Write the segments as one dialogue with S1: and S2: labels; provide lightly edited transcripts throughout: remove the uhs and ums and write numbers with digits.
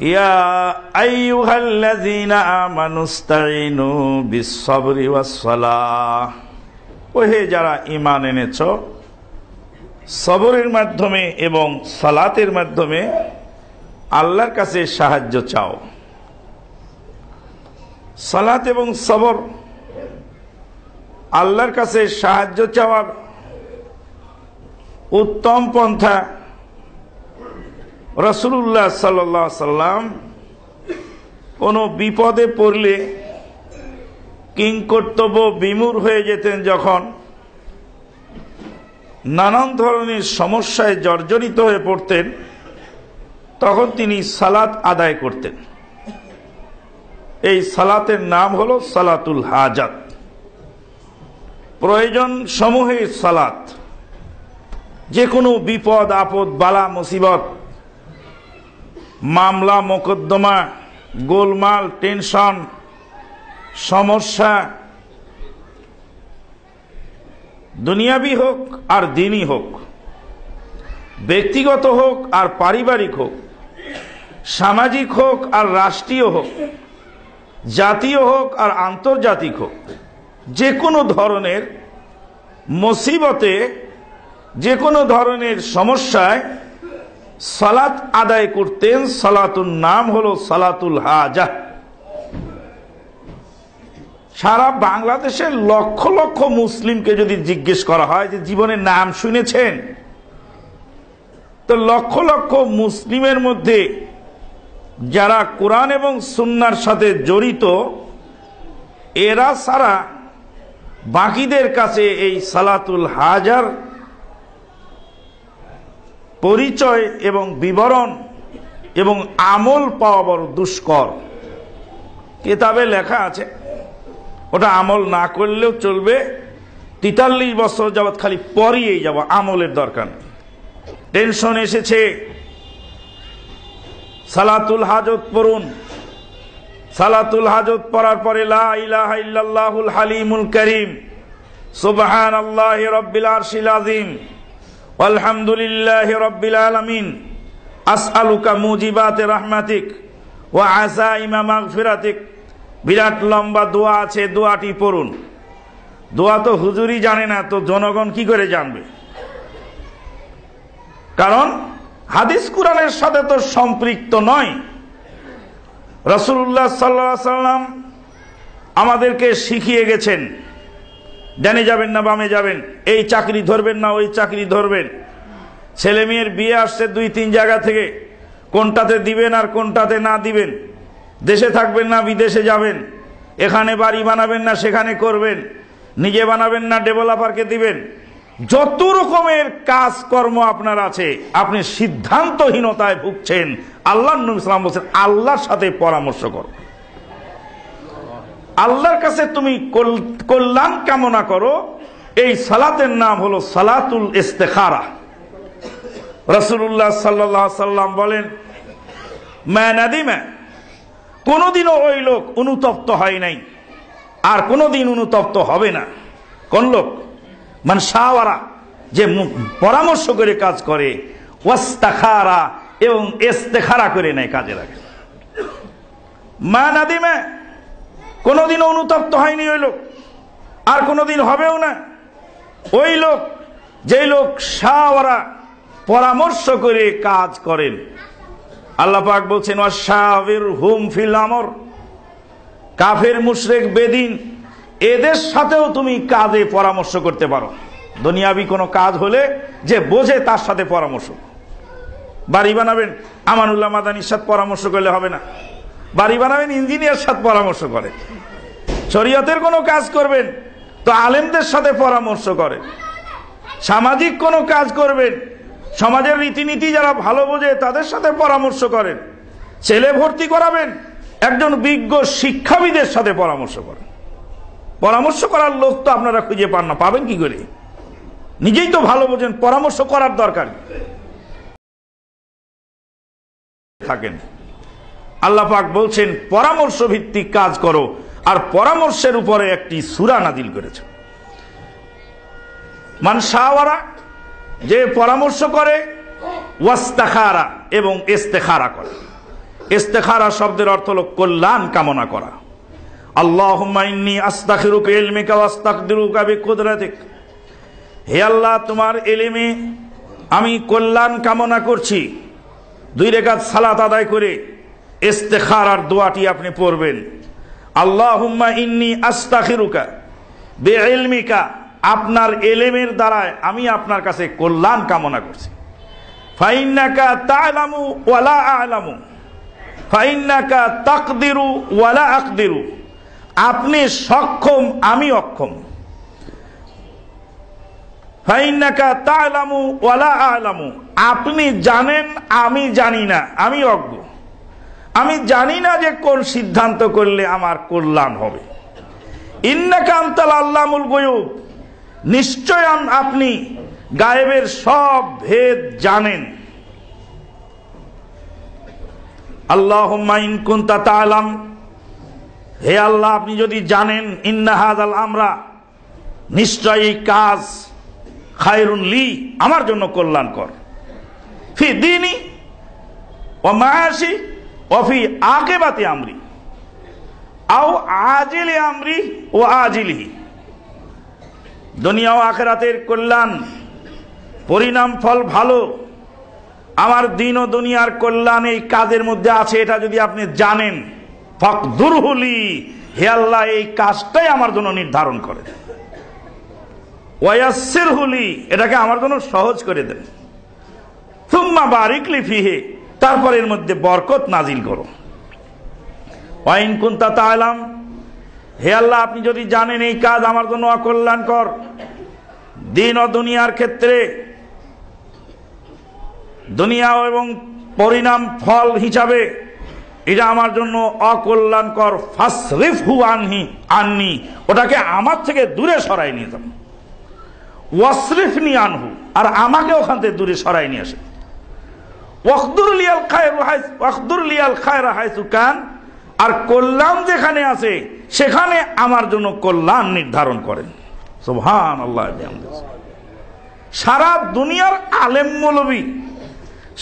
S1: ইয়া আইয়ুহাল্লাযীনা আমানুস্তাঈনু বিস-সাবরি ওয়াস-সালাহ, ওহে যারা ঈমান এনেছো, সবরের মাধ্যমে এবং সালাতের মাধ্যমে আল্লাহর কাছে সাহায্য চাও। সালাত এবং সবর আল্লাহর কাছে সাহায্য চাওয়ার উত্তম পন্থা। রাসূলুল্লাহ সাল্লাল্লাহু আলাইহি সাল্লাম কোনো বিপদে পড়লে কিংকর্তব্য বিমূঢ় হয়ে যেতেন, যখন নানান ধরনের সমস্যায় জর্জরিত হয়ে পড়তেন, তখন তিনি সালাত আদায় করতেন। এই সালাতের নাম হলো সালাতুল হাজাত, প্রয়োজন সমূহের সালাত। যে কোনো বিপদ আপদ বালা মুসিবত, মামলা মোকদ্দমা, গোলমাল, টেনশন, সমস্যা, দুনিয়াবি হোক আর দিনই হোক, ব্যক্তিগত হোক আর পারিবারিক হোক, সামাজিক হোক আর রাষ্ট্রীয় হোক, জাতীয় হোক আর আন্তর্জাতিক হোক, যে কোনো ধরনের মুসিবতে, যে কোনো ধরনের সমস্যায় সালাত আদায় করতেন। সালাতুর নাম হলো সালাতুল হাজাহ। সারা বাংলাদেশের লক্ষ লক্ষ মুসলিমকে যদি জিজ্ঞেস করা হয় যে জীবনের নাম শুনেছেন, তো লক্ষ লক্ষ মুসলিমের মধ্যে যারা কোরআন এবং সুন্নাহর সাথে জড়িত, এরা ছাড়া বাকিদের কাছে এই সালাতুল হাজার পরিচয় এবং বিবরণ এবং আমল পাওয়া বড় দুষ্কর। কিতাবে লেখা আছে, ওটা আমল না করলেও চলবে, 43 বছর যাবৎ খালি পড়িয়েই যাব, আমলের দরকার নেই। টেনশন এসেছে, সালাতুল হাজত পড়ুন। সালাতুল হাজত পড়ার পরে লা ইলাহা ইল্লাল্লাহুল হালিমুল কারীম, সুবহানাল্লাহি রাব্বিল আরশিল আযীম, আলহামদুলিল্লাহি রাব্বিল আলামিন, আসআলুকা মুজিবাতি রাহমাতিক ওয়া আযাইমা মাগফিরাতিক। বিরাট লম্বা দোয়া আছে, দোয়াটি পড়ুন। দোয়া তো হুজুরই জানে না, তো জনগণ কি করে জানবে? কারণ হাদিস কোরআনের সাথে তো সম্পৃক্ত নয়। রাসূলুল্লাহ সাল্লাল্লাহু আলাইহি সাল্লাম আমাদেরকে শিখিয়ে গেছেন, ডানে যাবেন না বামে যাবেন, এই চাকরি ধরবেন না ওই চাকরি ধরবেন। ছেলে মেয়ের বিয়ে আসছে 2-3 জায়গা থেকে, কোনটাতে দিবেন আর কোনটাতে না দিবেন। দেশে থাকবেন না বিদেশে যাবেন, এখানে বাড়ি বানাবেন না সেখানে করবেন, নিজে বানাবেন না ডেভেলপারকে দিবেন। যত রকমের কাজকর্ম আপনার আছে, আপনি সিদ্ধান্তহীনতায় ভুগছেন। আল্লাহর নবী সাল্লাল্লাহু আলাইহি ওয়াসাল্লাম বলেছেন, আল্লাহর সাথে পরামর্শ করো, আল্লাহর কাছে তুমি কল্যাণ কামনা করো। এই সালাতের নাম হলো সালাতুল ইস্তেখারা। রাসূলুল্লাহ সাল্লাল্লাহু আলাইহি ওয়াসাল্লাম বলেন, মা নাদিমা, কোনদিনও ওই লোক অনুতপ্ত হয় নাই আর কোনদিন অনুতপ্ত হবে না। কোন লোক? মান শাওয়ারা, যে পরামর্শ করে কাজ করে, ওয়াস্তাখারা, এবং ইস্তেখারা করে নেয়, কাজে লাগে। মা নাদিমা, কোনদিন অনুতপ্ত হয়নি ওই লোক, আর কোনদিন হবেও না। ওই লোক, যেই লোক শাওয়ারা, পরামর্শ করে কাজ করেন। আল্লাহ পাক বলছেন, ওয়াশাবিরহুম ফিল আমর, কাফের মুশরিক বেদিন এদের সাথেও তুমি কাজে পরামর্শ করতে পারো। দুনিয়াবি কোনো কাজ হলে যে বোঝে তার সাথে পরামর্শ। বাড়ি বানাবেন, আমানুল্লাহ মাদানির সাথে পরামর্শ করলে হবে না। বাড়ি বানাবেন, ইঞ্জিনিয়ার সাথে পরামর্শ করে। শরীয়তের কোনো কাজ করবেন তো আলেমদের সাথে পরামর্শ করে। সামাজিক কোনো কাজ করবেন, সমাজের রীতিনীতি যারা ভালো বোঝে তাদের সাথে পরামর্শ করেন। ছেলে ভর্তি করাবেন, একজন বিজ্ঞ শিক্ষাবিদের সাথে পরামর্শ করেন। পরামর্শ করার লোক তো আপনারা খুঁজে পান না, পাবেন কি করে? নিজেই তো ভালো বোঝেন, পরামর্শ করার দরকার থাকেন। আল্লাহ পাক বলছেন, পরামর্শ ভিত্তিক কাজ করো। আর পরামর্শের উপরে একটি সূরা নাজিল করেছে, মান শাওয়ারা, যে পরামর্শ করে, ওয়াস্তাখারা, এবং ইস্তেখারা করে। ইস্তেখারা শব্দের অর্থ হলো কল্যাণ কামনা করা। আল্লাহুম্মা ইন্নী আস্তাখিরুকা ইলমিকা ওয়া আস্তাকদিরুকা বিকুদরাতিক, হে আল্লাহ তোমার ইলমে আমি কল্যাণ কামনা করছি। 2 রাকাত সালাত আদায় করে ইস্তেখারার দোয়াটি আপনি পড়বেন। আল্লাহুম্মা ইন্নী আস্তাখিরুকা বিইলমিকা, আপনার ইলমের দ্বারা আমি আপনার কাছে কল্যাণ কামনা করছি। ফাইন্নাকা তা'লামু ওয়া লা আ'লামু ফাইন্নাকা তাকদিরু ওয়া লা আকদিরু, আপনি সক্ষম আমি অক্ষম। ফাইন্নাকা তা'লামু ওয়া লা আ'লামু, আপনি জানেন আমি জানি না, আমি অজ্ঞ, আমি জানি না যে কোন সিদ্ধান্ত করলে আমার কল্যাণ হবে। ইন্নাকা আনতাল আল্লামুল গায়ুব, নিশ্চয় আপনি গায়েবের সব ভেদ জানেন। আল্লাহুম্মা ইন কুনতা তা'লাম, হে আল্লাহ আপনি যদি জানেন, ইন্না হাযাল আমরা, নিশ্চয়ই কাজ, খায়রুন লি, আমার জন্য কল্যাণকর, ফি দীনি ওয়া মাআশি ওয়া ফি আকিবাতি আমরি আও আজিলি আমরি ওয়া আজিলিহি, দুনিয়া ও আখিরাতের কল্যাণ, পরিণাম ফল ভালো, আমার দিন ও দুনিয়ার কল্যাণ এই কাজের মধ্যে আছে, এটা যদি আপনি জানেন, ফাকদুরহু লি, হে আল্লাহ এই কাজটাই আমার জন্য নির্ধারণ করেন। ওয়া ইয়াসসিরহু লি, এটাকে আমার জন্য সহজ করে দেন। সুম্মা বারিক লি ফিহি, তারপর এর মধ্যে বরকত নাজিল করো। ওয়া ইন কুনতা তা'লাম, হে আল্লাহ আপনি যদি জানেন এই কাজ আমার জন্য অকল্যাণকর, দিন ও দুনিয়ার ক্ষেত্রে, দুনিয়া এবং পরিণাম ফল হিসাবে এটা আমার জন্য অকল্যাণকর, ফাসরিফহু আননি, ওটাকে আমার থেকে দূরে সরাই নিয়ে যান। ওয়াসরিফনি আনহু, আর আমাকে ওখান থেকে দূরে সরাই নিয়ে আসে। ওয়াখদুর লিয়াল খায়রা হাইসু কান, আর কল্যাণ যেখানে আছে সেখানে আমার জন্য কল্যাণ নির্ধারণ করেন। সুবহানাল্লাহ। সারা দুনিয়ার আলেম মৌলবী,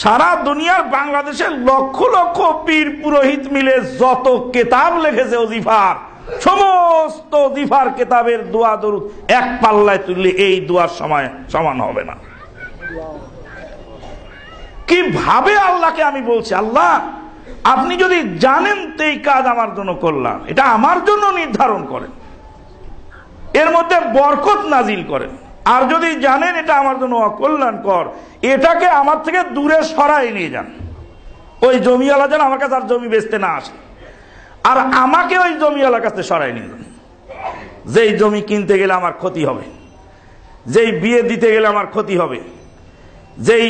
S1: সারা দুনিয়ার বাংলাদেশের লক্ষ লক্ষ পীর পুরোহিত মিলে যত কিতাব লিখেছে ওজিফার, সমস্ত ওজিফার কিতাবের দোয়া দরুদ এক পাল্লায় তুললে এই দোয়ার সময় সমান হবে না। কিভাবে আল্লাহকে আমি বলছি, আল্লাহ আপনি যদি জানেন তো এই কাজ আমার জন্য কল্যাণ, এটা আমার জন্য নির্ধারণ করেন, এর মধ্যে বরকত নাজিল করেন। আর যদি জানেন এটা আমার জন্য অকল্যাণকর, এটাকে আমার থেকে দূরে সরাই নিয়ে যান। ওই জমিওয়ালা যেন আমার কাছে আর জমি বেচতে না আসে, আর আমাকে ওই জমিওয়ালার কাছে সরাই নিয়ে যান। যেই জমি কিনতে গেলে আমার ক্ষতি হবে, যেই বিয়ে দিতে গেলে আমার ক্ষতি হবে, যেই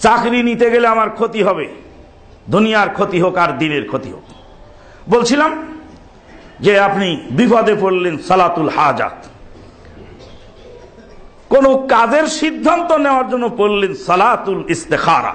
S1: চাকরি নিতে গেলে আমার ক্ষতি হবে, দুনিয়ার ক্ষতি হোক আর দিনের ক্ষতি হোক। বলছিলাম যে আপনি বিপদে পড়লেন, সালাতুল হাজাত, কোন কাজের সিদ্ধান্ত নেওয়ার জন্য পড়লেন সালাতুল ইস্তেখারা।